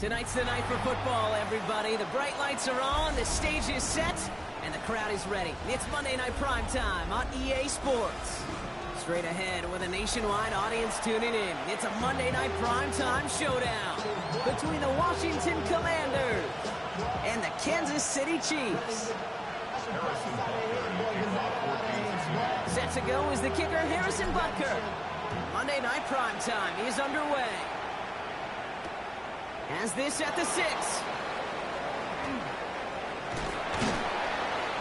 Tonight's the night for football, everybody. The bright lights are on, the stage is set, and the crowd is ready. It's Monday Night Primetime on EA Sports. Straight ahead with a nationwide audience tuning in. It's a Monday Night Primetime showdown between the Washington Commanders and the Kansas City Chiefs. Set to go is the kicker, Harrison Butker. Monday Night Primetime is underway. Has this at the 6.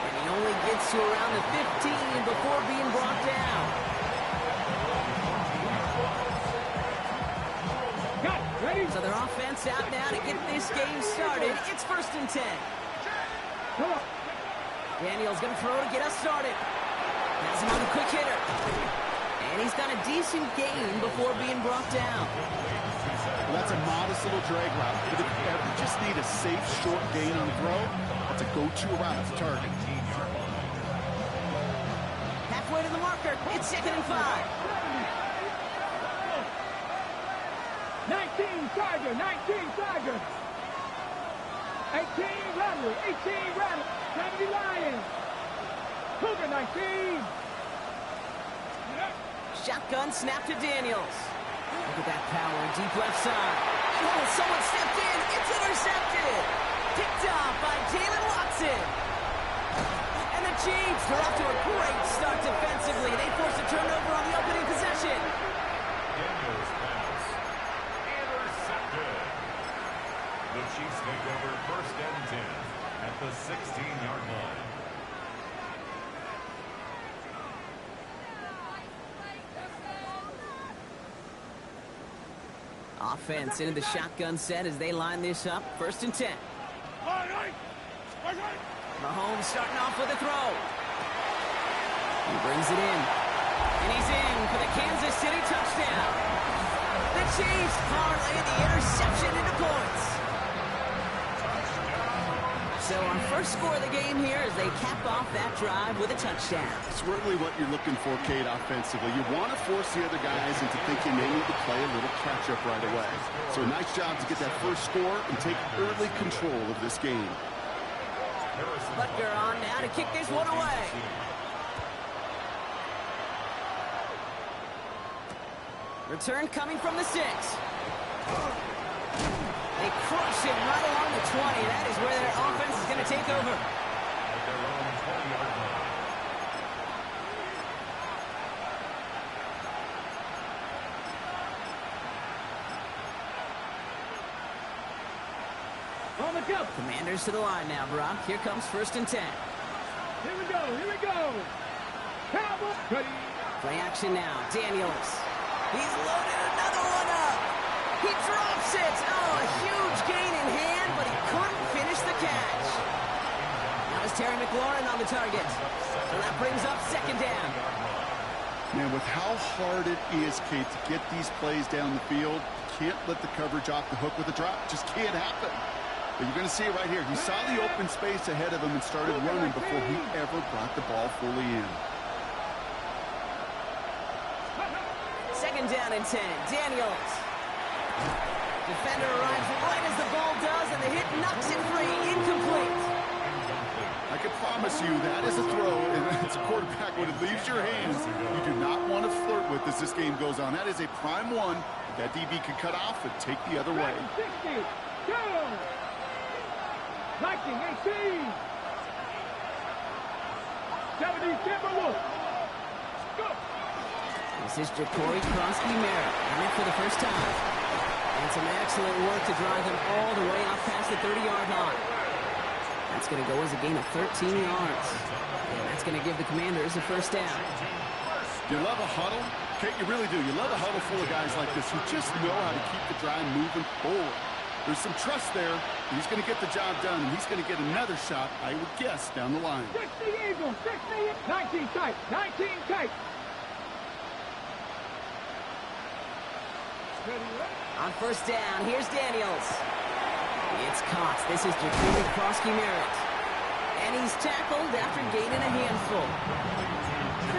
And he only gets to around the 15 before being brought down. So their offense out now to get this game started. It's 1st and 10. Daniel's going to throw to get us started. Has him on the quick hitter. And he's got a decent gain before being brought down. Well, that's a modest little drag route. But if you ever just need a safe, short gain on the throw, that's a go-to route to target. Halfway to the marker. It's 2nd and 5. 19 Tiger, 19 Tiger. 18 Rattler, 18 Rattler. 70 Lions. Cougar 19. Shotgun snap to Daniels. Look at that power, deep left side. Oh, someone stepped in. It's intercepted. Picked off by Jalen Watson. And the Chiefs are off to a great start defensively. They force a turnover on the opening possession. Daniels pass. Intercepted. The Chiefs take over 1st and 10 at the 16-yard line. Offense into the shotgun set as they line this up. 1st and 10. Mahomes starting off with a throw. He brings it in. And he's in for the Kansas City touchdown. The Chiefs parlay the interception into points. So our first score of the game here as they cap off that drive with a touchdown. Certainly what you're looking for, Kate, offensively. You want to force the other guys into thinking they need to play a little catch-up right away. So a nice job to get that first score and take early control of this game. Butker on now to kick this one away. Return coming from the 6. They crush it right along the 20. That is where their offense is going to take over. At their own 20-yard line. On the go. Commanders to the line now, Brock. Here comes 1st and 10. Here we go, here we go. Cowboy. Ready. Play action now. Daniels. He's loaded another one up. He drops it. Oh, a huge gain in hand, but he couldn't finish the catch. Now is Terry McLaurin on the target. So that brings up 2nd down. Man, with how hard it is, Kate, to get these plays down the field, can't let the coverage off the hook with a drop. Just can't happen. But you're going to see it right here. He saw the open space ahead of him and started running before he ever brought the ball fully in. 2nd down and 10. Daniels. Defender arrives right as the ball does, and the hit knocks it free. Incomplete. I can promise you that is a throw, and it's a quarterback when it leaves your hands. You do not want to flirt with as this game goes on. That is a prime one that DB can cut off and take the other way. 60. Go. 19, 18. 70 Timberwolves. Go. This is Jacory Krosky-Merritt, and it for the first time. And some excellent work to drive him all the way out past the 30-yard line. That's going to go as a gain of 13 yards. And that's going to give the Commanders a 1st down. You love a huddle? Kate, you really do. You love a huddle full of guys like this who just know how to keep the drive moving forward. There's some trust there. He's going to get the job done, and he's going to get another shot, I would guess, down the line. 60 Eagles, 60, 19 tight, 19 tight. On 1st down, here's Daniels. It's caught. This is Jacory Krosky-Merritt. And he's tackled after gaining a handful.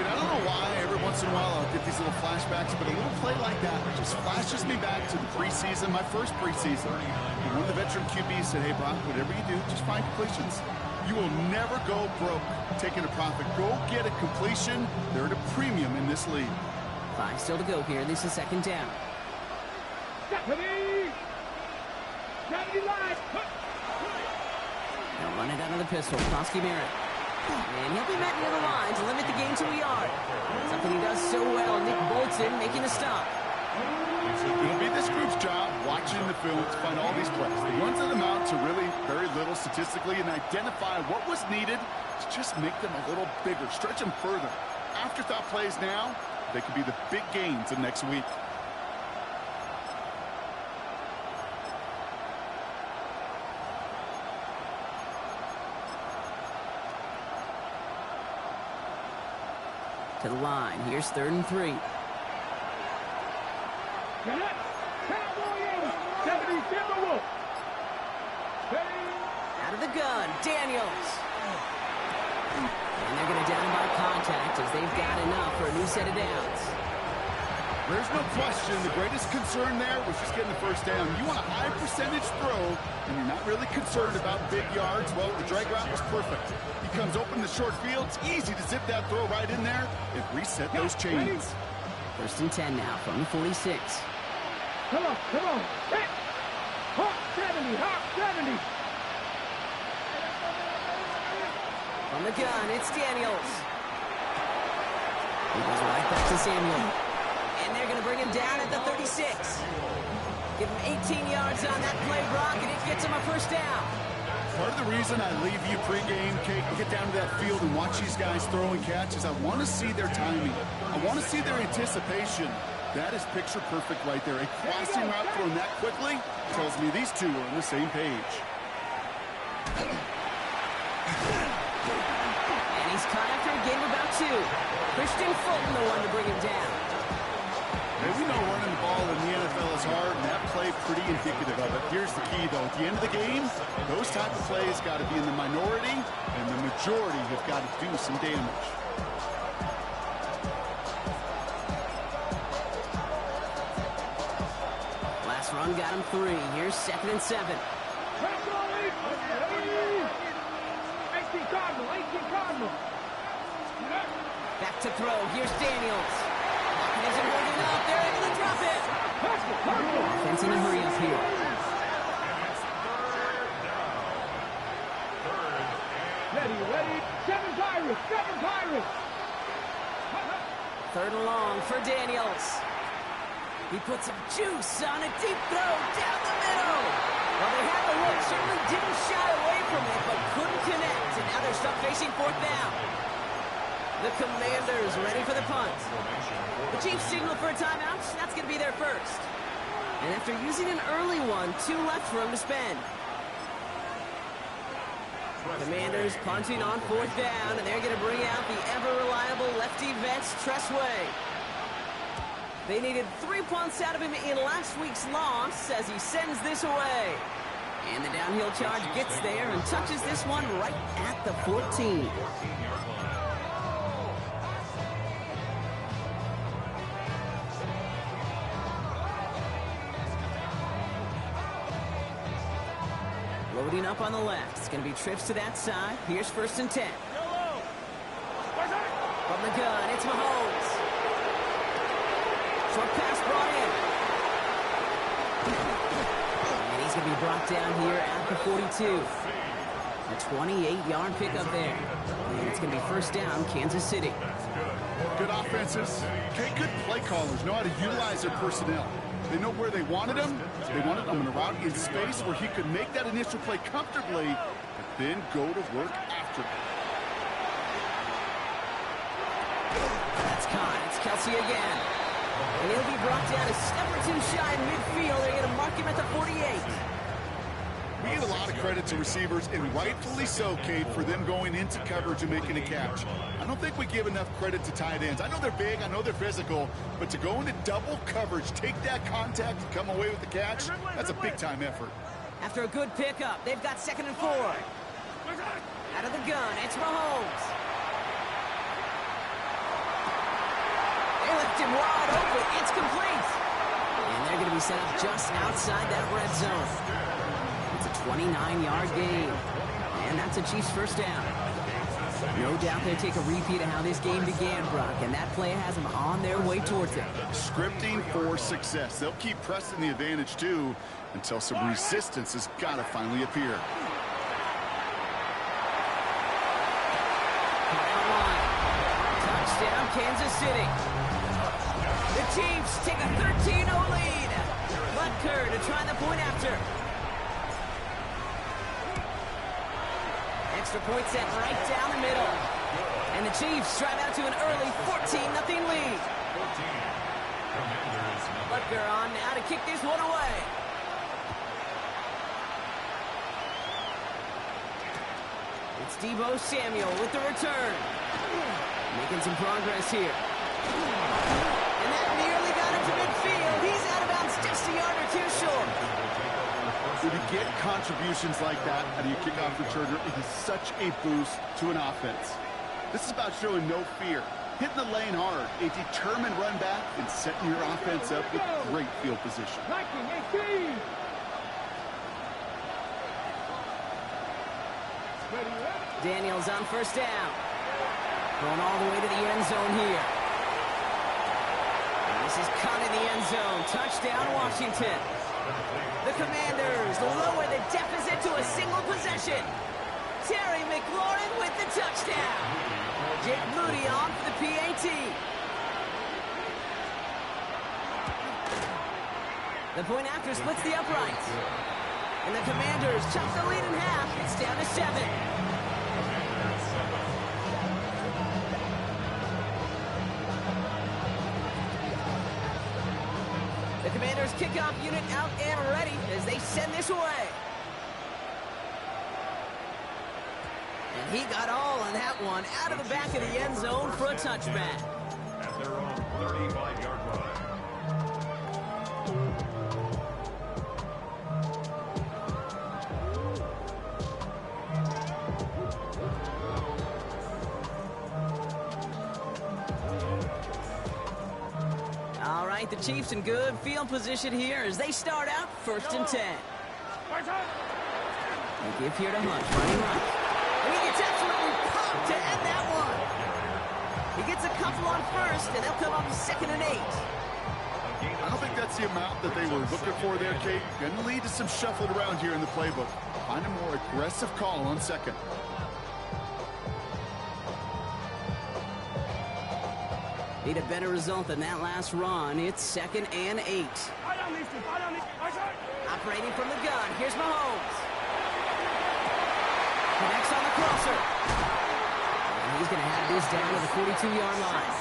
I don't don't know why. Every once in a while I'll get these little flashbacks, but a little play like that just flashes me back to the preseason, my first preseason. And one of the veteran QBs said, hey, Brock, whatever you do, just find completions. You will never go broke taking a profit. Go get a completion. They're at a premium in this league. 5 still to go here. This is second down. Stephanie! Stephanie line! They'll run it out of the pistol. Krosky Merritt. And he'll be met near the line to limit the game to a yard. Something he does so well. Nick Bolton making the stop. It'll be this group's job watching the film to find all these plays. The ones that amount to really very little statistically and identify what was needed to just make them a little bigger, stretch them further. Afterthought plays now, they could be the big gains of next week. To the line. Here's 3rd and 3. Out of the gun, Daniels. And they're going to down by contact as they've got enough for a new set of downs. There's no question the greatest concern there was just getting the first down. You want a high percentage throw, and you're not really concerned about big yards. Well, the drag route was perfect. He comes open in the short field. It's easy to zip that throw right in there and reset those chains. 1st and 10 now from the 46. Come on, come on. Hawk 70, Hawk 70. From the gun, it's Daniels. He goes right back to Samuel. And they're going to bring him down at the 36. Give him 18 yards on that play, Brock, and it gets him a first down. Part of the reason I leave you pregame, Kate, get down to that field and watch these guys throw and catch is I want to see their timing. I want to see their anticipation. That is picture perfect right there. A crossing route thrown that quickly tells me these two are on the same page. And he's caught after a gain of about 2. Christian Fulton, the one to bring him down. Hey, we know running the ball in the NFL is hard, and that play pretty indicative of it. Here's the key, though. At the end of the game, those type of plays got to be in the minority, and the majority have got to do some damage. Last run got him 3. Here's 2nd and 7. 18 Cardinal, 18 Cardinal. Back to throw. Here's Daniels. He isn't holding up. They're able to drop it. Offense in a hurry up here. Ready. 7 Pirates, 7 Pirates. 3rd and long for Daniels. He puts some juice on a deep throw down the middle. Well, they had the look, certainly didn't shy away from it, but couldn't connect. And now they're stuck facing 4th down. The Commanders ready for the punt. The Chiefs signal for a timeout. That's going to be their first. And after using an early one, 2 left for him to spend. Commanders punting on 4th down, and they're going to bring out the ever-reliable lefty Vance Tressway. They needed 3 punts out of him in last week's loss as he sends this away. And the downhill charge gets there and touches this one right at the 14. Loading up on the left. It's going to be trips to that side. Here's 1st and 10. From the gun, it's Mahomes. Short pass brought in. And he's going to be brought down here at the 42. A 28-yard pickup there. And it's going to be 1st down, Kansas City. Good offenses. Okay, good play callers know how to utilize their personnel. They know where they wanted him. They wanted him in a route in space where he could make that initial play comfortably, but then go to work after. That's caught. It's Kelsey again. And he'll be brought down a step or 2 shy in midfield. They're going to mark him at the 48. We give a lot of credit to receivers, and rightfully so, Kate, for them going into coverage and making a catch. I don't think we give enough credit to tight ends. I know they're big, I know they're physical, but to go into double coverage, take that contact, and come away with the catch, that's a big-time effort. After a good pickup, they've got 2nd and 4. Out of the gun, it's Mahomes. They left him wide open. It's complete. And they're going to be set up just outside that red zone. It's a 29-yard gain. And that's a Chiefs first down. No doubt they'll take a repeat of how this game began, Brock, and that play has them on their way towards it. Scripting for success. They'll keep pressing the advantage, too, until some resistance has got to finally appear. Touchdown, Kansas City. The Chiefs take a 13-0 lead. Butker to try the point after. Extra point set right down the middle. And the Chiefs drive out to an early 14-0 lead. Butker on now to kick this one away. It's Deebo Samuel with the return. Making some progress here. And that nearly got him to midfield. He's out of bounds just a yard or two short. When you get contributions like that out of your kickoff returner, it is such a boost to an offense. This is about showing no fear, hitting the lane hard, a determined run back, and setting your offense up with great field position. 19-18. Daniels on first down. Going all the way to the end zone here. And this is caught in the end zone. Touchdown, Washington. The Commanders lower the deficit to a single possession. Terry McLaurin with the touchdown. Jake Moody on for the PAT. The point after splits the uprights. And the Commanders chop the lead in half. It's down to 7. The Commanders kickoff unit out and ready as they send this away. And he got all on that one out of the back of the end zone for a touchback. At their own 35-yard line. All right, the Chiefs in good field position here as they start out 1st and 10. They give here to Hunt, running right. And he gets absolutely pumped to end that one. He gets a couple on first, and they'll come up 2nd and 8. I don't think that's the amount that they were looking for there, Kate. Going to lead to some shuffling around here in the playbook. Find a more aggressive call on 2nd. Need a better result than that last run. It's 2nd and 8. Operating from the gun. Here's Mahomes. Connects on the crosser. And he's going to have this down to the 42-yard line.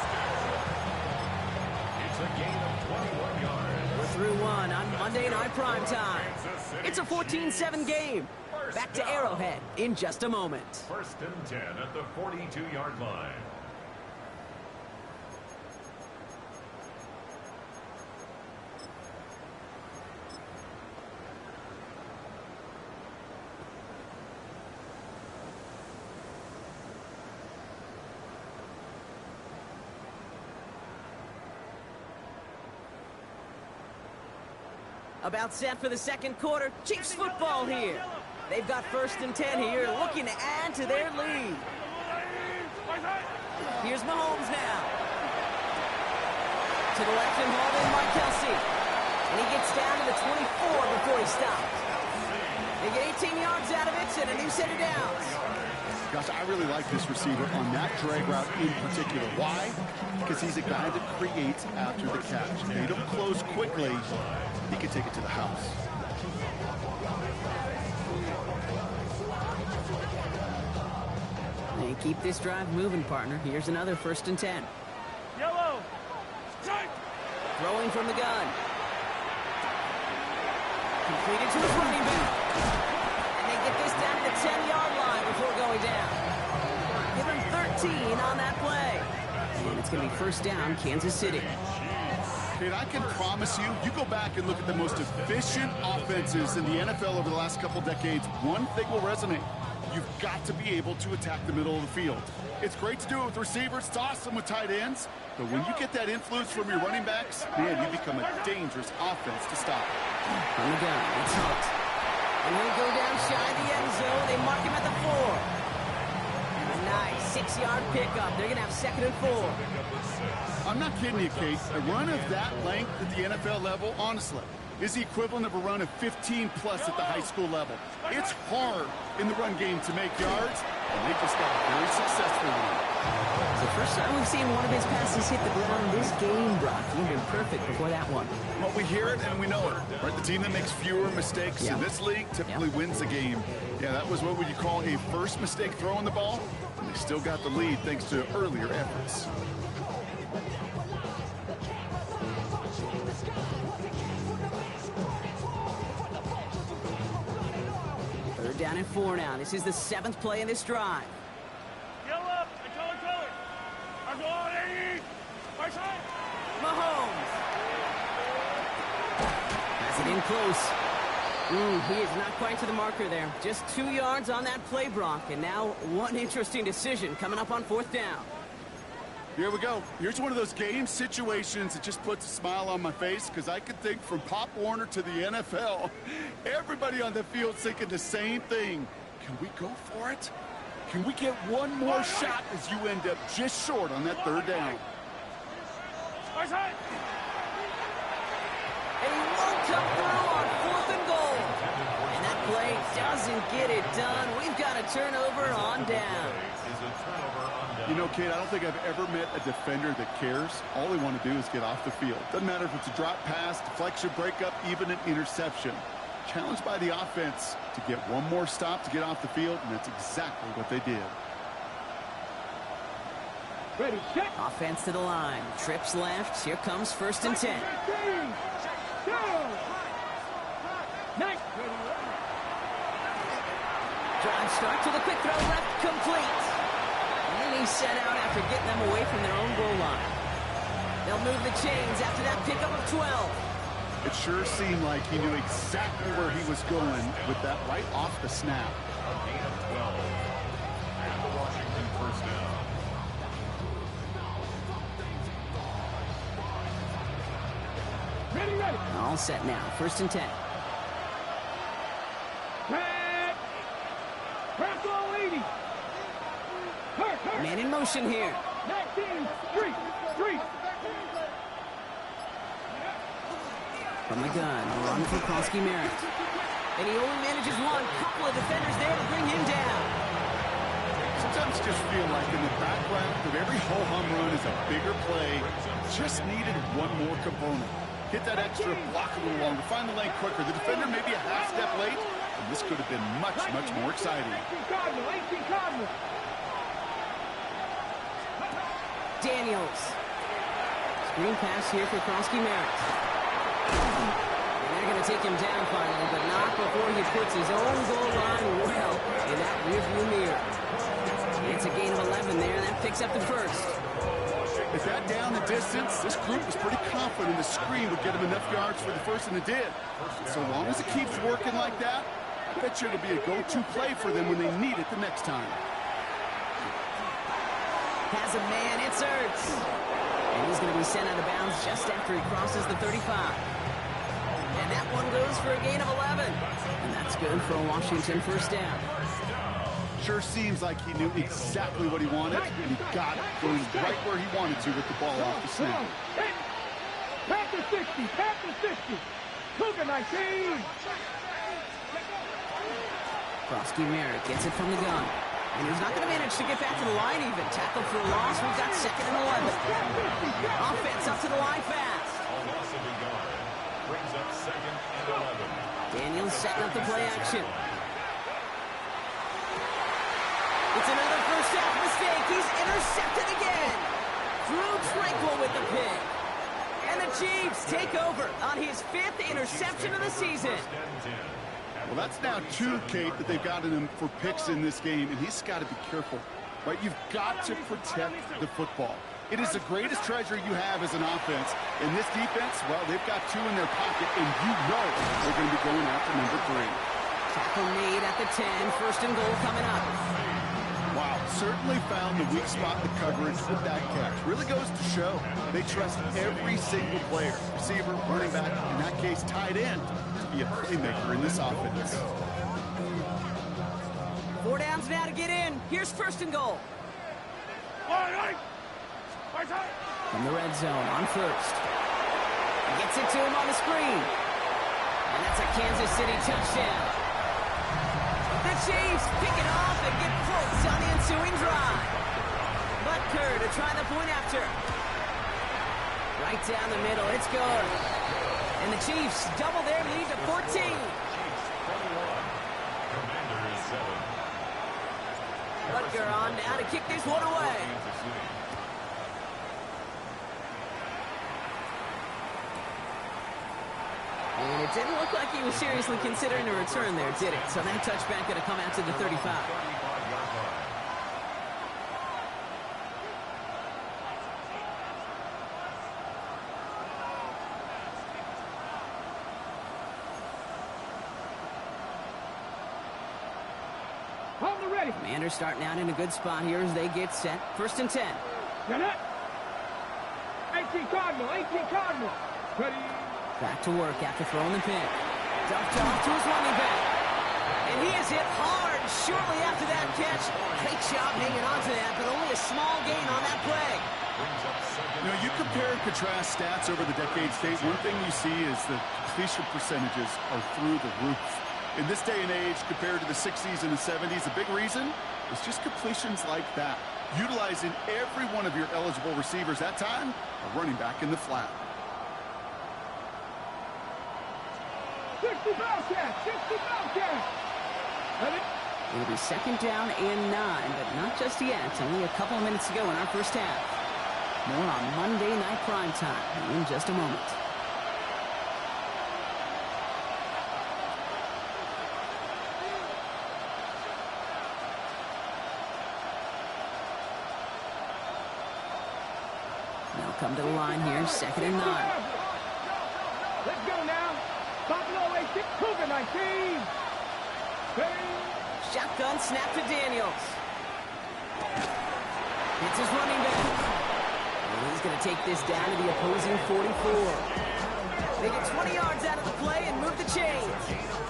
It's a gain of 21 yards. We're through one on Monday Night Prime Time. It's a 14-7 game. Back to Arrowhead in just a moment. 1st and 10 at the 42-yard line. About set for the second quarter. Chiefs football here. They've got 1st and 10 here, looking to add to their lead. Here's Mahomes now. To the left and hauled in by Kelsey. And he gets down to the 24 before he stops. They get 18 yards out of it and a new set of downs. Gosh, I really like this receiver on that drag route in particular. Why? Because he's a guy that creates after the catch. If they don't close quickly, he can take it to the house. They keep this drive moving, partner. Here's another 1st and 10. Yellow. Throwing from the gun. Completed to his running back. And they get this down to the 10-yard line before going down. Give him 13 on that play. And it's going to be 1st down, Kansas City. And I can promise you, you go back and look at the most efficient offenses in the NFL over the last couple decades, one thing will resonate. You've got to be able to attack the middle of the field. It's great to do it with receivers. It's awesome with tight ends. But when you get that influence from your running backs, man, you become a dangerous offense to stop. From the gun, it's Hunt. And he'll go down shy of the end zone. They mark him at the 4. And a nice 6-yard pickup. They're going to have 2nd and 4. I'm not kidding you, Kate. A run of that length at the NFL level, honestly, is the equivalent of a run of 15-plus at the high school level. It's hard in the run game to make yards, and they just got a very successful one. It's the first time we've seen one of his passes hit the ground this game, Brock. You've been perfect before that one. Well, we hear it and we know it. Right? The team that makes fewer mistakes in this league typically wins the game. Yeah, that was what would you call a first mistake throwing the ball, and they still got the lead thanks to earlier efforts. Down at 4 now. This is the 7th play in this drive. Yell up. Mahomes. Pass it in close. He is not quite to the marker there. Just 2 yards on that play, Brock. And now one interesting decision coming up on 4th down. Here we go. Here's one of those game situations that just puts a smile on my face because I could think from Pop Warner to the NFL, everybody on the field thinking the same thing. Can we go for it? Can we get one more shot as you end up just short on that 3rd down? And he won't come through on 4th and goal. And that play doesn't get it done. We've got a turnover on down. You know, Kate, I don't think I've ever met a defender that cares. All they want to do is get off the field. Doesn't matter if it's a drop pass, deflection, breakup, even an interception. Challenged by the offense to get one more stop to get off the field, and that's exactly what they did. Ready, set. Offense to the line. Trips left. Here comes 1st and 10. Nice. Drive start to the quick throw left, complete. And he's set out after getting them away from their own goal line. They'll move the chains after that pickup of 12. It sure seemed like he knew exactly where he was going with that right off the snap. A gain of 12. And the Washington 1st down. Ready. All set now. 1st and 10. Back. Press all 80. Hurt. Man in motion here. 19. Street. From the gun, run for Kronsky-Merritt. And he only manages one. Couple of defenders there to bring him down. Sometimes you just feel like in the background of every ho-hum run is a bigger play. Just needed one more component. Hit that extra block a little longer. Find the lane quicker. The defender may be a half step late, and this could have been much more exciting. 18 Cardinals. Daniels. Screen pass here for Kronsky-Merritt. And they're going to take him down finally, but not before he puts his own goal line well in that rearview mirror. It's a gain of 11 there, and that picks up the 1st. If that down the distance, this group was pretty confident the screen would get him enough yards for the 1st, and it did. So long as it keeps working like that, I bet you it'll be a go-to play for them when they need it the next time. Has a man, it's Ertz. And he's going to be sent out of bounds just after he crosses the 35. And that one goes for a gain of 11. And that's good for a Washington 1st down. Sure seems like he knew exactly what he wanted, and he got it, going right where he wanted to with the ball off the snap. Pass the 60. Cougar 19. Kronsky-Merritt gets it from the gun. And he's not going to manage to get back to the line even. Tackled for a loss. We've got 2nd and 11. Offense up to the line fast. A loss of a yard. Brings up 2nd and 11. Daniels setting up the play action. It's another first half mistake. He's intercepted again. Drew Tranquil with the pick. And the Chiefs take over on his 5th interception of the season. Well, that's now 2, Kate, that they've gotten him for picks in this game, and he's got to be careful, right? You've got to protect the football. It is the greatest treasure you have as an offense. In this defense, well, they've got 2 in their pocket, and you know they're going to be going after number 3. Tackle made at the 10. First and goal coming up. Wow, certainly found the weak spot in the coverage with that catch. Really goes to show they trust every single player, receiver, running back, in that case, tight end, to be a playmaker in this offense. 4 downs now to get in. Here's first and goal. From the red zone on first. Gets it to him on the screen. And that's a Kansas City touchdown. The Chiefs pick it off and get points on the ensuing drive. Butker to try the point after. Right down the middle, it's good. And the Chiefs double their lead to 14. Butker on now to kick this one away. And it didn't look like he was seriously considering a return there, did it? So that touchback going to come out to the 35. Hold the ready. Commanders starting out in a good spot here as they get set. First and 10. Get it. 18 Cardinal, 18 Cardinal. Ready. Back to work after throwing the pick. Dumped off to his running back. And he is hit hard shortly after that catch. Great job hanging on to that, but only a small gain on that play. You know, you compare and contrast stats over the decades, Dave. One thing you see is the completion percentages are through the roof. In this day and age, compared to the 60s and the 70s, a big reason is just completions like that. Utilizing every one of your eligible receivers that time, a running back in the flat. 60 Bellcat, 60 Bellcat. It'll be second down and 9, but not just yet. It's only a couple of minutes to go in our first half. More on Monday Night Primetime in just a moment. They'll come to the line here, second and 9. Let's go now. Buffalo 86, Cougar 19. Ready. Shotgun snap to Daniels. It's his running back. And he's going to take this down to the opposing 44. They get 20 yards out of the play and move the chains.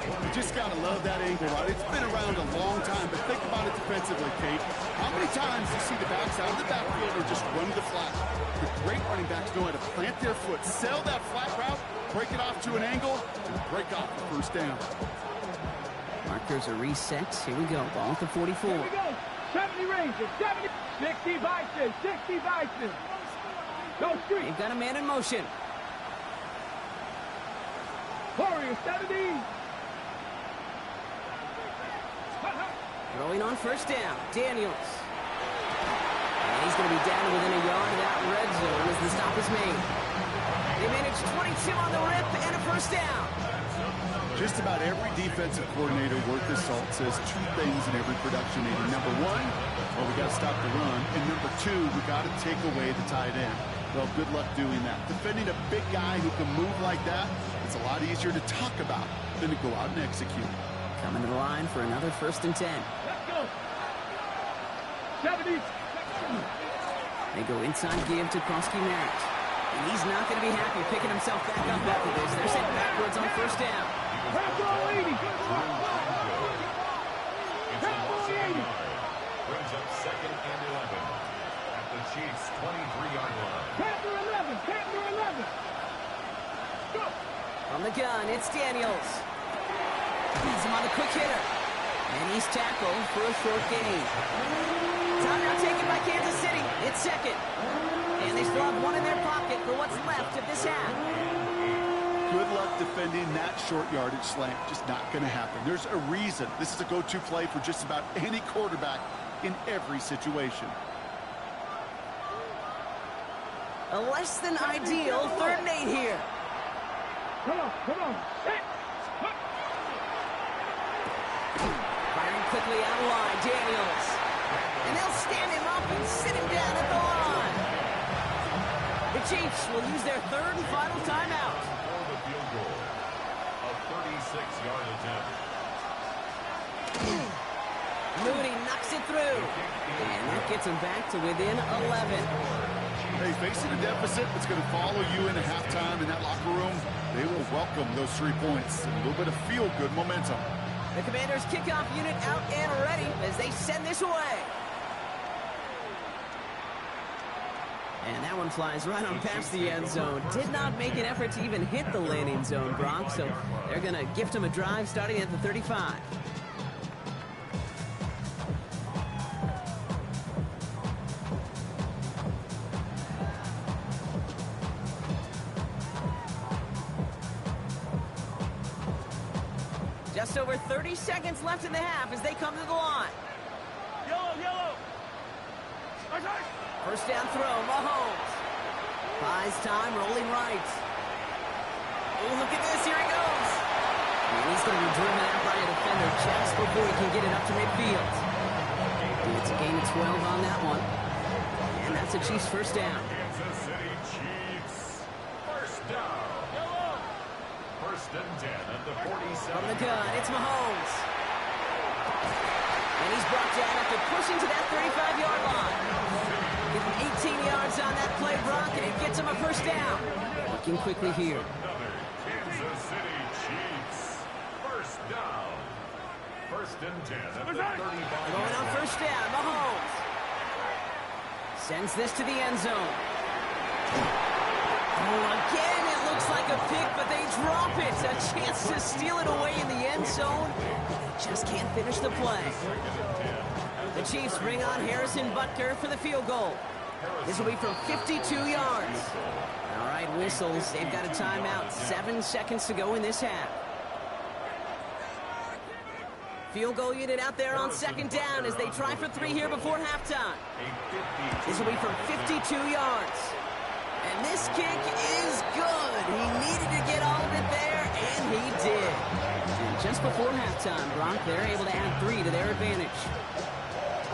You just got to love that angle, right? It's been around a long time, but think about it defensively, Kate. How many times do you see the backs out of the backfield or just run the flat? The great running backs know how to plant their foot, sell that flat route, break it off to an angle, and break off the first down. Markers are reset. Here we go. Ball at the 44. Here we go. 70 Rangers, 70. 60 Bison, 60 Bison. No street. They've got a man in motion. Warriors, 70. Throwing on first down. Daniels. And he's going to be down to within a yard of that red zone as the stop is made. They managed 22 on the rip and a first down. Just about every defensive coordinator worth his salt says 2 things in every production meeting. Number 1, well, we got to stop the run. And number 2, we got to take away the tight end. Well, good luck doing that. Defending a big guy who can move like that, it's a lot easier to talk about than to go out and execute. Coming to the line for another first and 10. Let's go. 70. They go inside give to Krosky-Merritt. And he's not going to be happy picking himself back up after this. They're sent backwards on first down. Brings up second and 11 at the Chiefs' 23-yard line. Panther 11, Panther 11. Go. From the gun, it's Daniels. He's him on the quick hitter. And he's tackled for a short gain. Time now taken by Kansas City. It's second. And they still have one in their pocket for what's left of this half. Good luck defending that short yardage slant. Just not going to happen. There's a reason. This is a go-to play for just about any quarterback in every situation. A less than ideal 3rd and 8 here. Come on, come on. Set. Firing quickly out of line, Daniels. And they'll stand him up and sit him down at the line. The Chiefs will use their third and final timeout. For the field goal, a 36-yard attempt. Moody knocks it through. And that gets him back to within 11. Hey, facing a deficit that's going to follow you into halftime in that locker room, they will welcome those 3 points. A little bit of feel-good momentum. The Commanders' kickoff unit out and ready as they send this away. And that one flies right on past the end zone. Did not make an effort to even hit the landing zone, Brock, so they're going to gift him a drive starting at the 35. Just over 30 seconds left in the half as they come to the line. Yellow. First down throw, Mahomes. Buys time, rolling right. Oh, look at this, here he goes. And he's going to be driven out by a defender just before he can get it up to midfield. It's a gain of 12 on that one. And that's a Chiefs first down. Kansas City Chiefs. First down. First and 10 at the 47. From the gun, it's Mahomes. And he's brought down after pushing to that 35-yard line. Give him 18 yards on that play, Brock, and it gets him a first down. Working quickly here. Another Kansas City Chiefs. First down. First and 10 at the 35. Going on first down, Mahomes. Sends this to the end zone. Oh, again, it looks like a pick, but they drop it. A chance to steal it away in the end zone. They just can't finish the play. The Chiefs bring on Harrison Butker for the field goal. This will be from 52 yards. All right, whistles. They've got a timeout. 7 seconds to go in this half. Field goal unit out there on second down as they try for 3 here before halftime. This will be from 52 yards. And this kick is good. He needed to get all of it there, and he did. And just before halftime, Brock, they're able to add 3 to their advantage.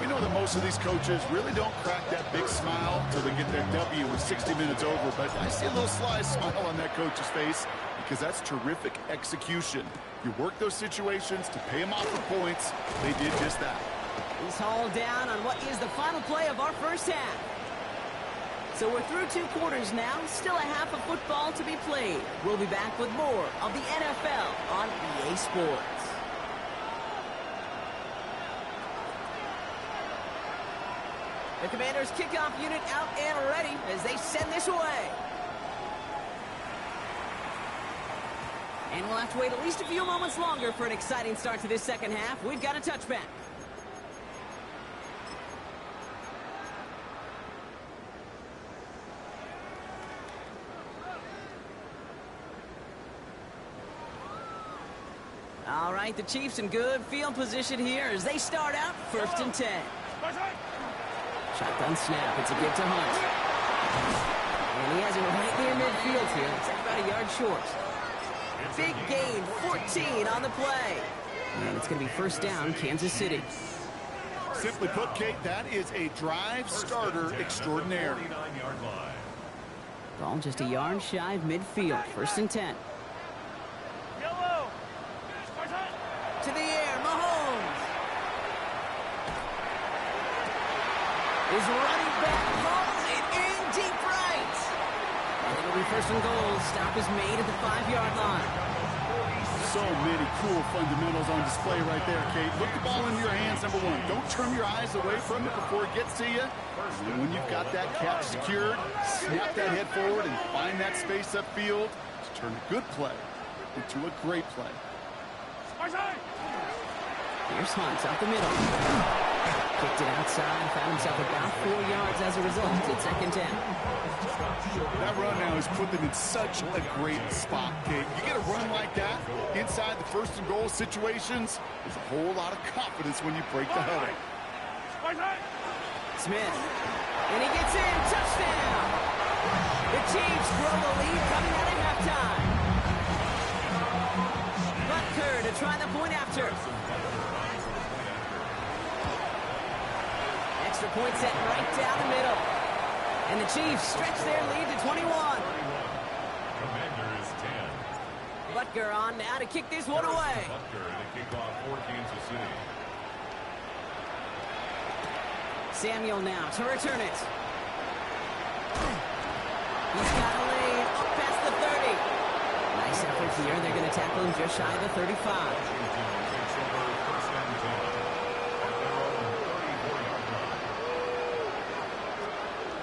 We know that most of these coaches really don't crack that big smile until they get that W with 60 minutes over, but I see a little sly smile on that coach's face because that's terrific execution. You work those situations to pay them off for points. They did just that. He's hauled down on what is the final play of our first half. So we're through 2 quarters now, still a half of football to be played. We'll be back with more of the NFL on EA Sports. The Commanders' kickoff unit out and ready as they send this away. And we'll have to wait at least a few moments longer for an exciting start to this second half. We've got a touchback. All right, the Chiefs in good field position here as they start out first and 10. Shotgun snap. It's a give to Hunt. And he has it right near midfield here. It's about a yard short. Big gain, 14 on the play. And it's going to be first down, Kansas City. Simply put, Kate, that is a drive starter extraordinaire. Ball just a yard shy of midfield. First and 10. To the air, Mahomes. Is running back, hauls it in deep right. And it'll be first and goal. Stop is made at the 5-yard line. So many cool fundamentals on display right there, Kate. Look the ball into your hands, number 1. Don't turn your eyes away from it before it gets to you. And when you've got that catch secured, snap that head forward and find that space upfield to turn a good play into a great play. Here's Hunt up the middle. Kicked it outside, found himself about 4 yards as a result. It's second 10. That run now has put them in such a great spot, Kate. You get a run like that inside the first and goal situations, there's a whole lot of confidence when you break the huddle. Smith. And he gets in. Touchdown. The Chiefs grow the lead coming out of halftime. Butker to try the point after. Extra point set right down the middle. And the Chiefs stretch their lead to 21. Commanders 10. Butker on now to kick this one away. Butker to kick off for Kansas City. Samuel now to return it. He's got a lane up past the 30. Nice effort here. They're going to tackle him just shy of the 35.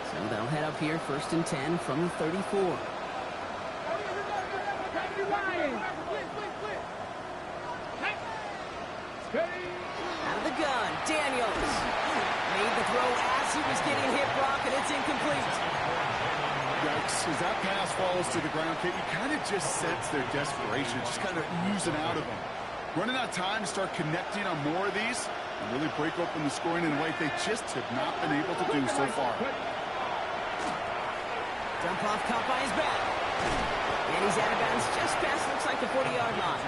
So they'll head up here, 1st and 10 from the 34. Out of the gun, Daniels. Made the throw as he was getting hit, Brock, and it's incomplete. Yikes, as that pass falls to the ground, Kate, you kind of just sense their desperation, just kind of oozing out of them. Running out of time to start connecting on more of these and really break open the scoring in a way they just have not been able to do so far. Dump off caught by his back. And he's out of bounds just past, looks like the 40-yard line.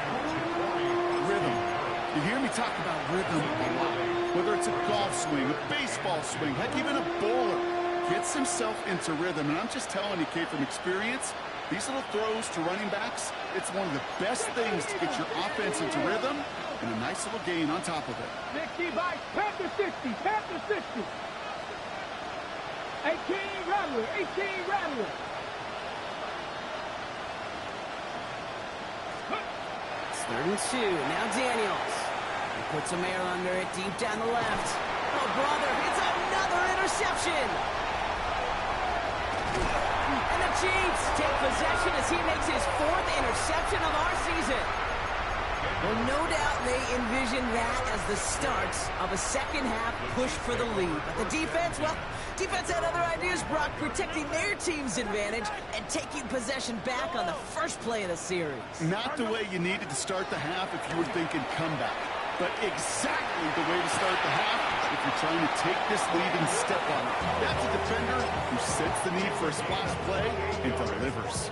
Rhythm. You hear me talk about rhythm a lot. Whether it's a golf swing, a baseball swing, heck, even a bowler gets himself into rhythm. And I'm just telling you, Kate, from experience, these little throws to running backs, it's one of the best things to get your offense into rhythm and a nice little gain on top of it. 60 by Panther 60, Panther 60. 18 Rattler, 18 Rattler. It's 3rd and 2. Now Daniels. He puts a air under it deep down the left. Oh, brother, it's another interception. And the Chiefs take possession as he makes his 4th interception of our season. Well, no doubt they envision that as the start of a second-half push for the lead. But the defense, well, defense had other ideas, Brock, protecting their team's advantage and taking possession back on the first play of the series. Not the way you needed to start the half if you were thinking comeback, but exactly the way to start the half if you're trying to take this lead and step on it. That's a defender who sets the need for a splash play and delivers.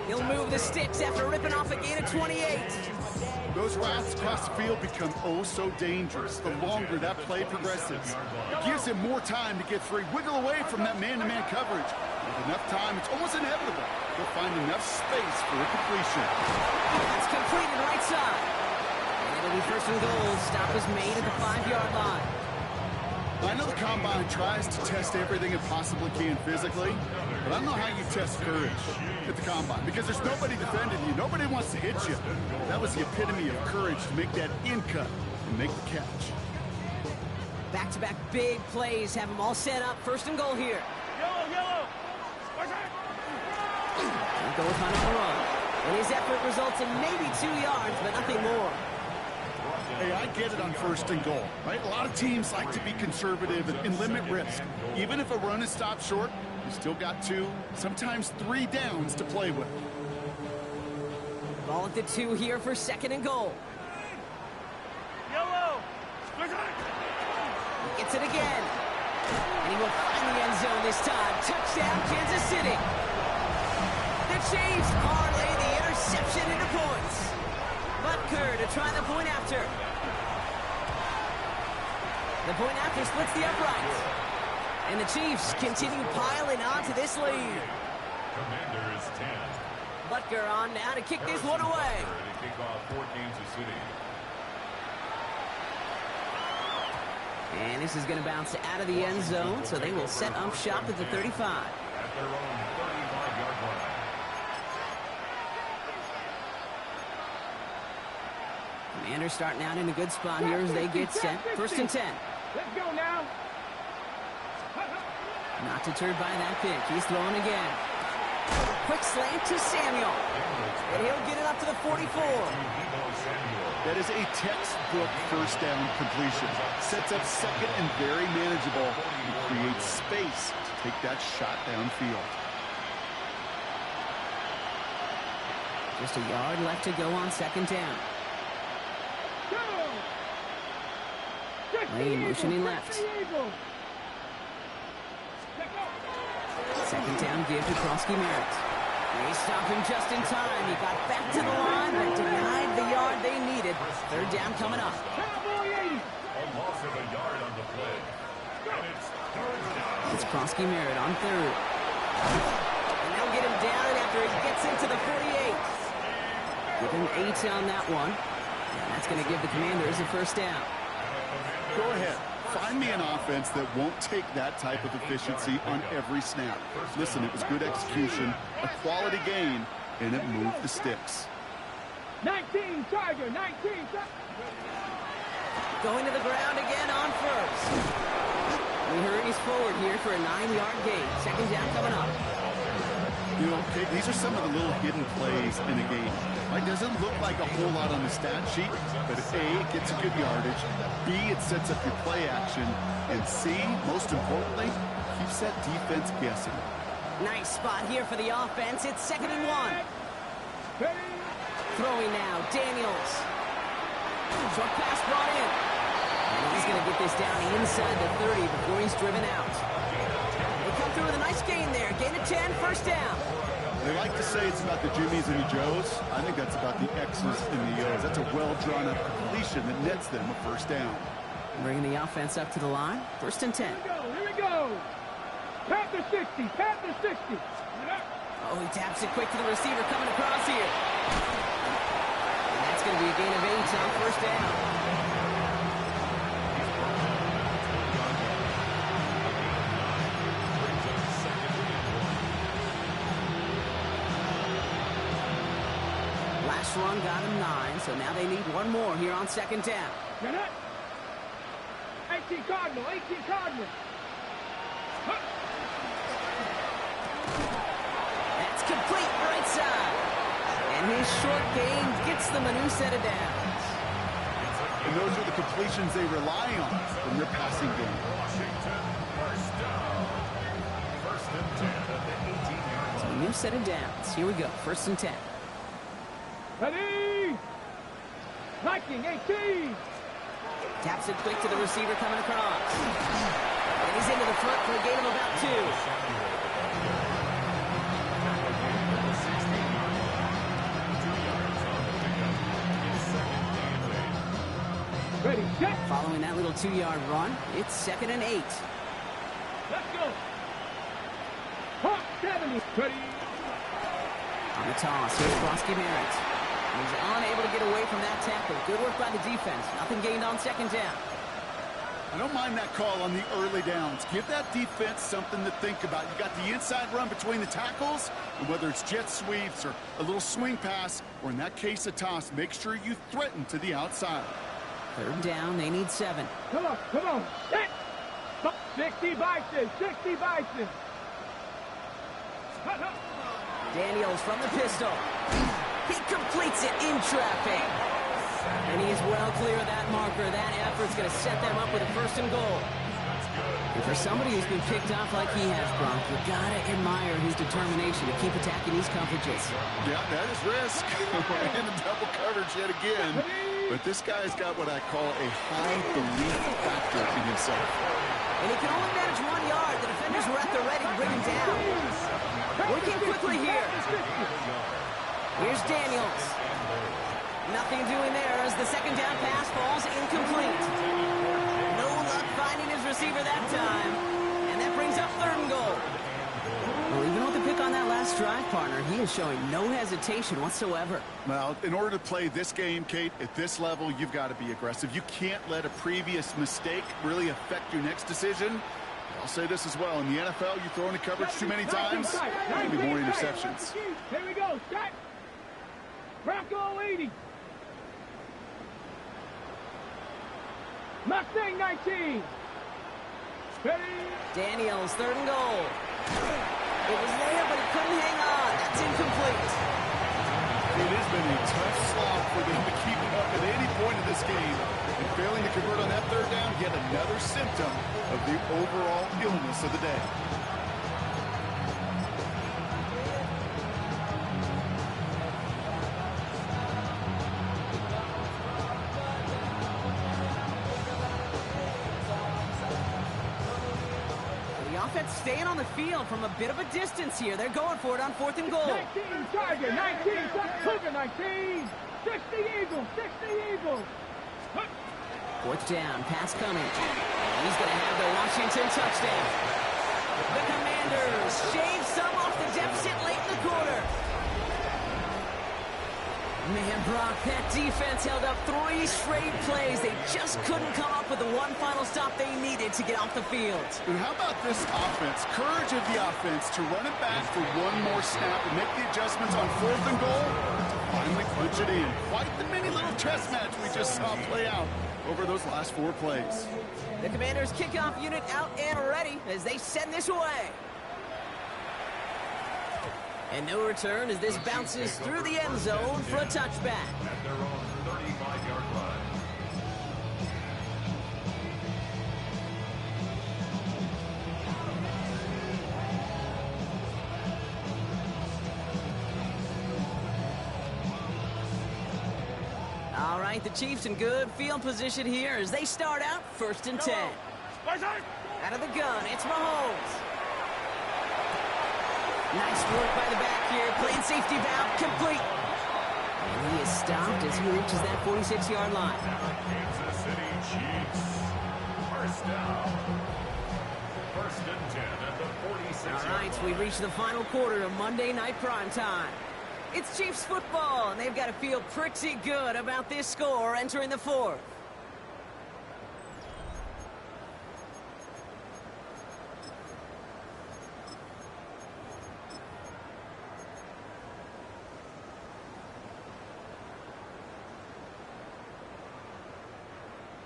He'll move the sticks after ripping off a gain of 28. Those routes across the field become oh so dangerous the longer that play progresses. It gives him more time to get free, wiggle away from that man-to-man coverage. With enough time, it's almost inevitable. He'll find enough space for a completion. That's completed right side. And it'll be 1st and goal. Stop is made at the 5-yard line. I know the Combine tries to test everything it possibly can physically, but I don't know how you test courage at the Combine because there's nobody defending you. Nobody wants to hit you. That was the epitome of courage to make that in cut and make the catch. Back-to-back big plays have them all set up. 1st and goal here. Yellow. He'll go with Hunt on the run. And his effort results in maybe 2 yards, but nothing more. Hey, I get it on 1st and goal, right? A lot of teams like to be conservative and limit risk. Even if a run is stopped short, you still got 2, sometimes 3 downs to play with. Ball at the 2 here for 2nd and goal. Yellow. He gets it again. And he will find the end zone this time. Touchdown, Kansas City. The Chiefs parlay the interception into points. Butker to try the point after. The point after splits the upright. And the Chiefs continue piling on to this lead. Commanders 10. Butker on now to kick this one away. To kick off for Kansas City. And this is going to bounce out of the end zone, so they will set up shop at the 35. At their own 35-yard line. Commanders starting out in a good spot here as they get set. 1st and 10. Let's go now. Not deterred by that pick. He's throwing again. Quick slant to Samuel. And he'll get it up to the 44. That is a textbook 1st down completion. Sets up 2nd and very manageable. He creates space to take that shot downfield. Just a yard left to go on 2nd down. Lane motioning left. 2nd down give to Krosky-Merritt. They stopped him just in time. He got back to the line, but denied the yard they needed. 3rd down coming up. A loss of a yard on the play. It's Krosky Merritt on third. And they'll get him down after he gets into the 48. Give him 8 on that one. And that's going to give the Commanders a first down. Go ahead. Find me an offense that won't take that type of efficiency on every snap. Listen, it was good execution, a quality game, and it moved the sticks. 19 Charger, 19 Charger. Going to the ground again on first. He hurries forward here for a 9-yard gain. Second down coming up. You know, okay, these are some of the little hidden plays in a game. It doesn't look like a whole lot on the stat sheet, but A, it gets a good yardage, B, it sets up your play action, and C, most importantly, keeps that defense guessing. Nice spot here for the offense. It's 2nd and 1. Throwing now, Daniels. Short pass brought in. And he's going to get this down inside the 30 before he's driven out. They come through with a nice gain there. Gain of 10, first down. They like to say it's about the Jimmies and the Joes. I think that's about the X's and the O's. That's a well-drawn-up completion that nets them a first down. Bringing the offense up to the line. 1st and 10. Here we go. Panther 60, Panther 60. Oh, he taps it quick to the receiver coming across here. And that's going to be a gain of 8 on first down. Last run got him 9, so now they need one more here on 2nd down. 18 Cardinal, 18 Cardinal. That's complete right side. And his short gain gets them a new set of downs. And those are the completions they rely on in their passing game. So a new set of downs. Here we go, 1st and 10. Ready? Viking 18. Taps it quick to the receiver coming across. And he's into the front for a gain of about 2. Ready, set. Following that little 2-yard run, it's 2nd and 8. Let's go. Hawk 70. Ready. On the toss, here's Krosky Merritt. He's unable to get away from that tackle. Good work by the defense. Nothing gained on 2nd down. I don't mind that call on the early downs. Give that defense something to think about. You got the inside run between the tackles, and whether it's jet sweeps or a little swing pass, or in that case a toss, make sure you threaten to the outside. 3rd down, they need 7. Come on, come on. Set. 60 Bison, 60 Bison. Daniels from the pistol. He completes it in traffic. And he is well clear of that marker. That effort's going to set them up with a 1st and goal. And for somebody who's been picked off like he has, Bronk, you got to admire his determination to keep attacking these coverages. Yeah, that is risk. In the double coverage yet again. But this guy's got what I call a high belief factor in himself. And he can only manage 1 yard. The defenders were at the ready to bring him down. Working quickly here. Here's Daniels. Nothing doing there as the 2nd down pass falls incomplete. No luck finding his receiver that time. And that brings up 3rd and goal. Well, even with the pick on that last drive, partner, he is showing no hesitation whatsoever. Well, in order to play this game, Kate, at this level, you've got to be aggressive. You can't let a previous mistake really affect your next decision. I'll say this as well. In the NFL, you throw into coverage too many times, there'll be more interceptions. Here we go. Set. Bronco 80. Mustang 19. Ready. Daniels, 3rd and goal. It was there, but he couldn't hang on. That's incomplete. It has been a tough slog for them to keep it up at any point in this game. And failing to convert on that 3rd down, yet another symptom of the overall illness of the day. Offense staying on the field from a bit of a distance here. They're going for it on 4th and goal. 19 Charger, 19 Cougar 19. 60 Eagles, 60 Eagles. 4th down, pass coming. He's going to have the Washington touchdown. The Commanders shave some off the deficit late in the quarter. Man, Brock, that defense held up 3 straight plays. They just couldn't come up with the one final stop they needed to get off the field. And how about this offense? Courage of the offense to run it back for one more snap and make the adjustments on 4th and goal. Finally punch it in. Quite the mini little chess match we just saw play out over those last 4 plays. The Commanders' kickoff unit out and ready as they send this away. And no return as this bounces through the end zone for a touchback. At their own 35-yard line. All right, the Chiefs in good field position here as they start out 1st and 10. Out of the gun, it's Mahomes. Nice work by the back here, playing safety valve complete. And he is stopped as he reaches that 46-yard line. Kansas City Chiefs. First down. 1st and 10 at the 46-yard All right, line. we reach the final quarter of Monday Night Primetime. It's Chiefs football, and they've got to feel pretty good about this score entering the 4th.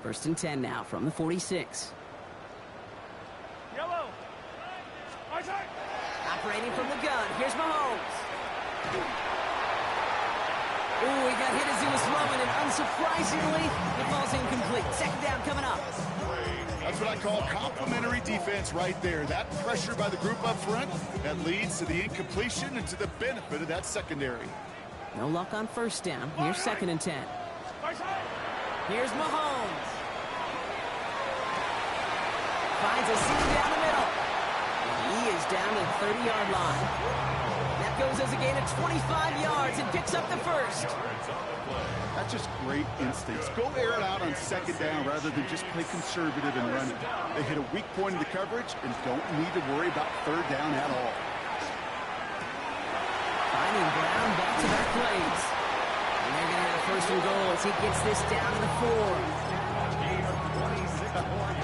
First and 10 now from the 46. Yellow. Operating from the gun, here's Mahomes. Ooh, he got hit as he was throwing, and unsurprisingly, it falls incomplete. 2nd down coming up. That's what I call complimentary defense right there. That pressure by the group up front, that leads to the incompletion and to the benefit of that secondary. No luck on 1st down. Here's 2nd and 10. Here's Mahomes. Finds a seam down the middle. He is down to the 30-yard line. That goes as a gain of 25 yards and picks up the 1st. That's just great instincts. Go air it out on 2nd down rather than just play conservative and run it. They hit a weak point in the coverage and don't need to worry about 3rd down at all. Finding Brown back-to-back plays. And they're going to have 1st and goal as he gets this down to the 4.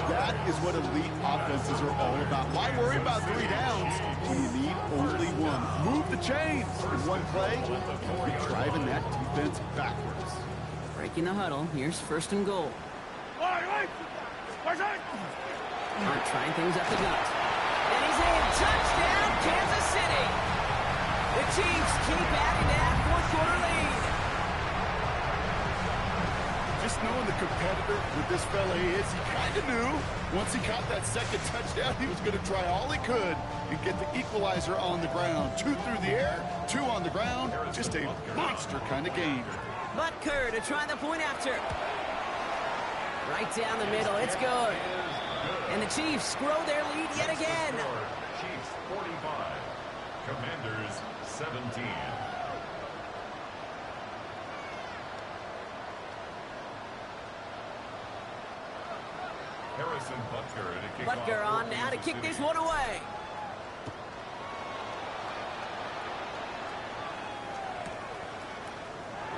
That is what elite offenses are all about. Why worry about 3 downs when you need only 1? Move the chains in one play. You're driving that defense backwards. Breaking the huddle. Here's 1st and goal. Hunt trying things up the gut. And he's in. Touchdown, Kansas City. The Chiefs keep adding that 4th quarter lead. Just knowing the competitor that this fella is, he kind of knew once he caught that 2nd touchdown, he was going to try all he could and get the equalizer on the ground. 2 through the air, 2 on the ground. Just a monster kind of game. Butker to try the point after. Right down the middle. It's good. And the Chiefs grow their lead yet again. Chiefs 45. Commanders 17. Harrison Butker to kick Butker off on now to Kansas kick City. this one away.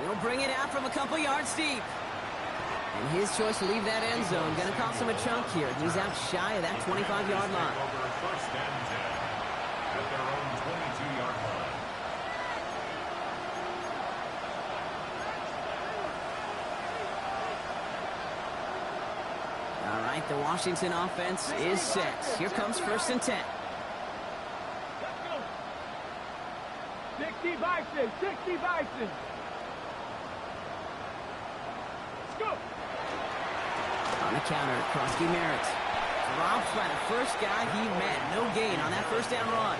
He'll bring it out from a couple yards deep. And his choice to leave that end zone going to cost him a chunk here. He's out shy of that 25-yard line. Over 1st and 10 at their own 22-yard line. All right, the Washington offense is set. Here comes 1st and 10. 60 Bison, 60 Bison. Let's go. On the counter, Krosky Merritt. Dropped by the first guy he met. No gain on that 1st down run.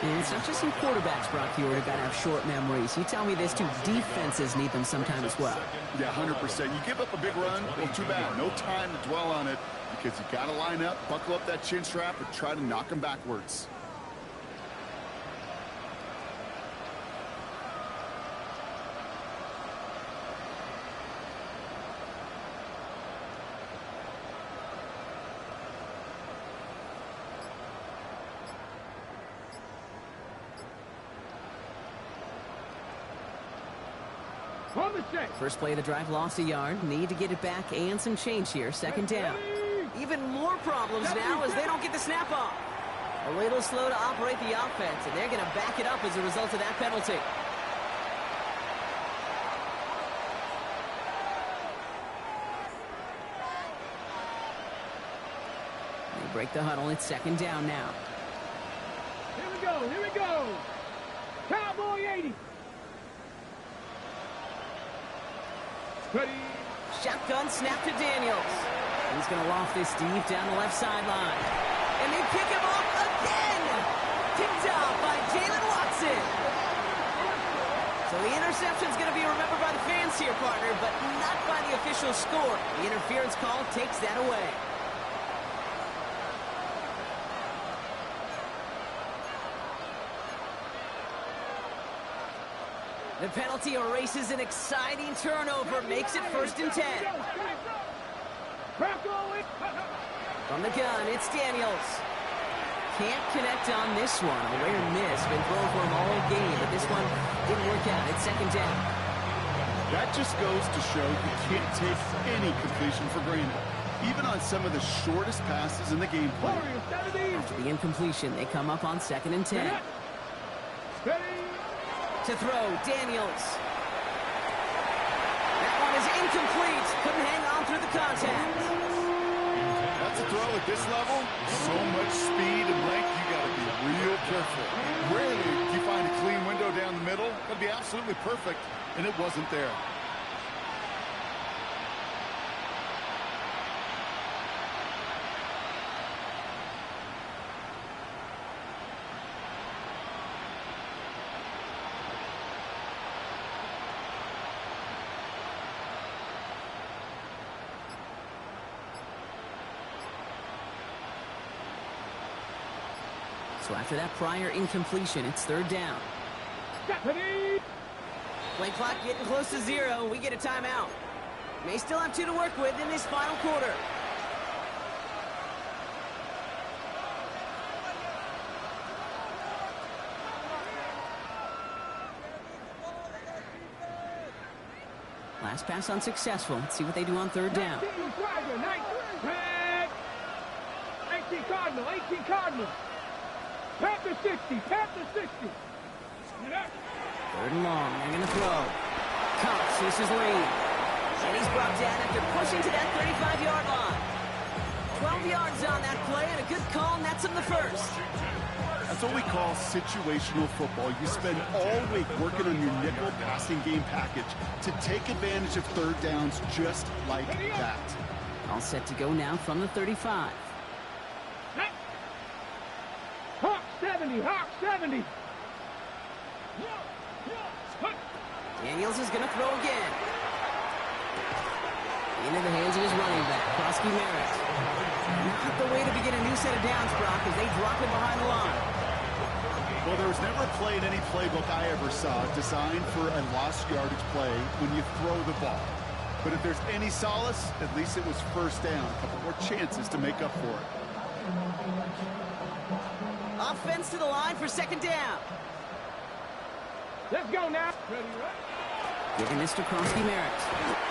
And it's not just some quarterbacks, Brock, here that got to have short memories. You tell me this too, defenses need them sometime as well. Yeah, 100%. You give up a big run, well, too bad. No time to dwell on it because you got to line up, buckle up that chin strap, and try to knock them backwards. on the set. First play of the drive lost a yard. Need to get it back and some change here. Second down. Even more problems now as they don't get the snap off. A little slow to operate the offense, and they're going to back it up as a result of that penalty. They break the huddle. It's second down now. Here we go, here we go. Cowboy 80. Ready. Shotgun snap to Daniels. He's going to loft this deep down the left sideline. And they pick him off again. Picked off by Jalen Watson. So the interception's going to be remembered by the fans here, partner, but not by the official score. The interference call takes that away. The penalty erases an exciting turnover, makes it 1st and 10. From the gun, it's Daniels. Can't connect on this one. A rare miss. Been thrown for him all game, but this one didn't work out. It's second down. That just goes to show you can't take any completion for granted. Even on some of the shortest passes in the game plan. After the incompletion, they come up on 2nd and 10. To throw, Daniels. That one is incomplete. Couldn't hang on through the contact. That's a throw at this level. So much speed and length, you got to be real careful. Rarely do you find a clean window down the middle. That'd be absolutely perfect, and it wasn't there. So after that prior incompletion, it's 3rd down. Play clock getting close to 0. We get a timeout. May still have 2 to work with in this final quarter. Last pass unsuccessful. Let's see what they do on 3rd down. 18 Cardinal, 18 Cardinal. Panther 60, Panther 60. 3rd and long, they're going to throw. Cox, this is lead. And he's brought down after pushing to that 35-yard line. 12 yards on that play, and a good call, and that's in the 1st. That's what we call situational football. You spend all week working on your nickel passing game package to take advantage of 3rd downs just like that. All set to go now from the 35. Hawk 70, Hawk 70. Daniels is going to throw again. Into the hands of his running back, Krosky Merritt. Not the way to begin a new set of downs, Brock, as they drop him behind the line. Well, there was never a play in any playbook I ever saw designed for a lost yardage play when you throw the ball. But if there's any solace, at least it was 1st down. A couple more chances to make up for it. Offense to the line for 2nd down. Let's go now. Ready, Giving this to Krosky Merritt.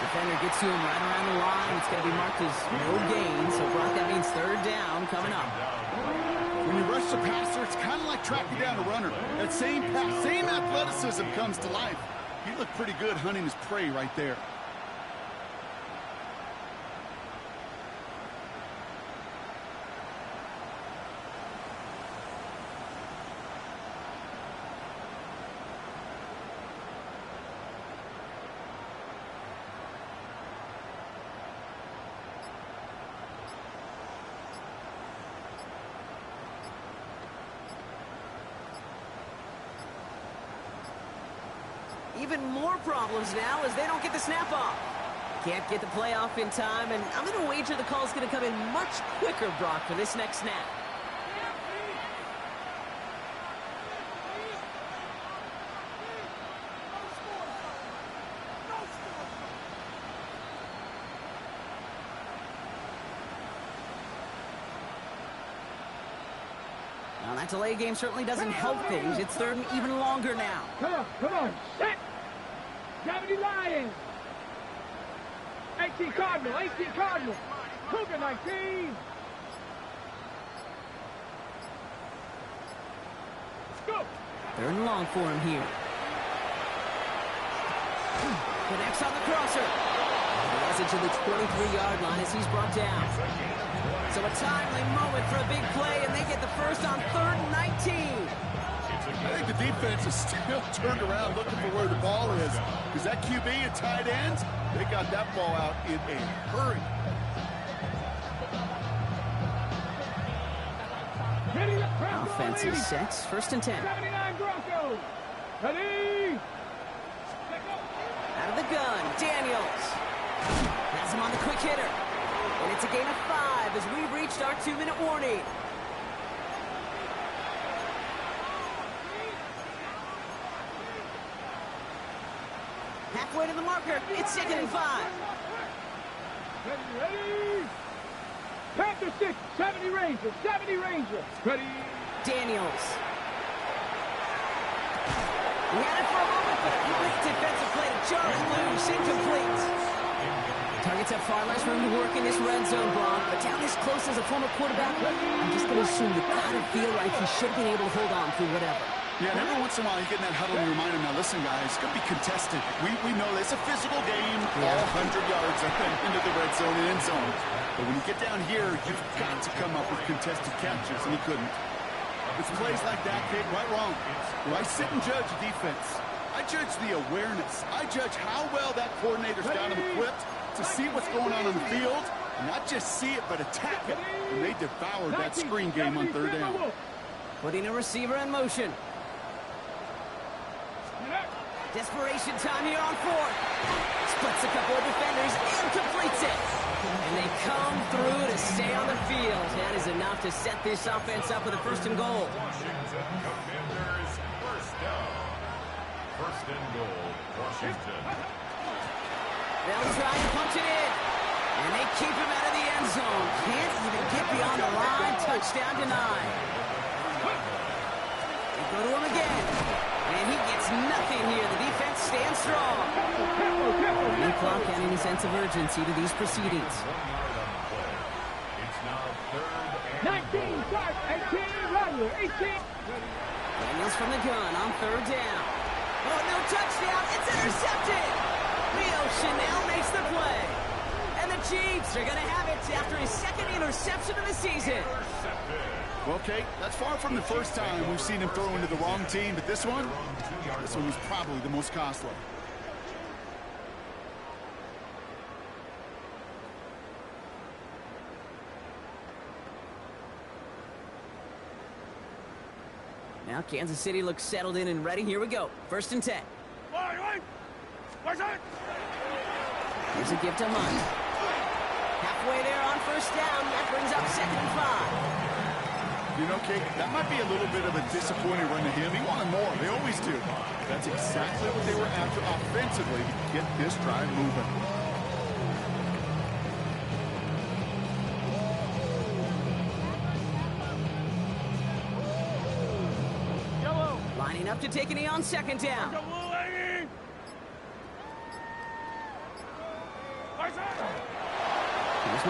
Defender gets to him right around the line. It's going to be marked as no gain. So, Brock, that means 3rd down coming up. When you rush the passer, it's kind of like tracking down a runner. That same pass, same athleticism comes to life. He looked pretty good hunting his prey right there. Even more problems now as they don't get the snap off. Can't get the play off in time, and I'm going to wager the call's going to come in much quicker, Brock, for this next snap. Now, that delay game certainly doesn't help things. It's 3rd and even longer now. Come on, set. 70 Lions. 18 Cardinal. 18 Cardinal. Cougar 19. Go. Third and long for him here. Connects on the crosser. He has it to the 23-yard line as he's brought down. So a timely moment for a big play, and they get the first on 3rd and 19. I think the defense is still turned around looking for where the ball is. Because that QB and tight ends, they got that ball out in a hurry. Offense is set. 1st and 10. 79 Broncos. Ready. Out of the gun, Daniels. Has him on the quick hitter. And it's a gain of 5 as we've reached our 2-minute warning. Halfway to the marker. It's 2nd and 5. Ready. Panther 6. 70 Ranger. 70 Ranger. Ready. Daniels. He had it for a moment, but a quick defensive play to Charlie loose. Incomplete. Targets have far less room to work in this red zone, Braun, but down this close as a former quarterback, I'm just going to assume you got to feel like he should have been able to hold on through whatever. Yeah, and every once in a while you get in that huddle and you remind him, now listen, guys, it's going to be contested. We know it's a physical game, all 100 yards into the red zone and end zone. But when you get down here, you've got to come up with contested catches, and he couldn't. It's plays like that, kid, right, wrong. Where I sit and judge defense. I judge the awareness. I judge how well that coordinator's got him equipped to see what's going on the field, and not just see it, but attack it. And they devoured that screen game on 3rd down. Putting a receiver in motion. Desperation time here on 4th. Splits a couple of defenders and completes it. And they come through to stay on the field. That is enough to set this offense up with a 1st and goal. Washington Commanders, 1st down. 1st and goal, Washington. They'll try and punch it in. And they keep him out of the end zone. Can't even get beyond the line. Touchdown denied. They go to him again. And he gets nothing here. The defense stands strong. No clock adding a sense of urgency to these proceedings. 1 yard on the play. It's now 3rd and 19 Sark. 18 Rattler. 18. Daniels from the gun on 3rd down. Oh, no touchdown. It's intercepted. Leo Chanel makes the play. And the Chiefs are going to have it after his 2nd interception of the season. Well, Kate, that's far from the first time we've seen him throw into the wrong team, but this one was probably the most costly. Now Kansas City looks settled in and ready. Here we go. 1st and 10. Here's a gift to Hunt. Halfway there on 1st down. That brings up 2nd and 5. You know, Kate, that might be a little bit of a disappointing run to him. He wanted more. They always do. That's exactly what they were after offensively to get this drive moving. Lining up to take a knee on 2nd down.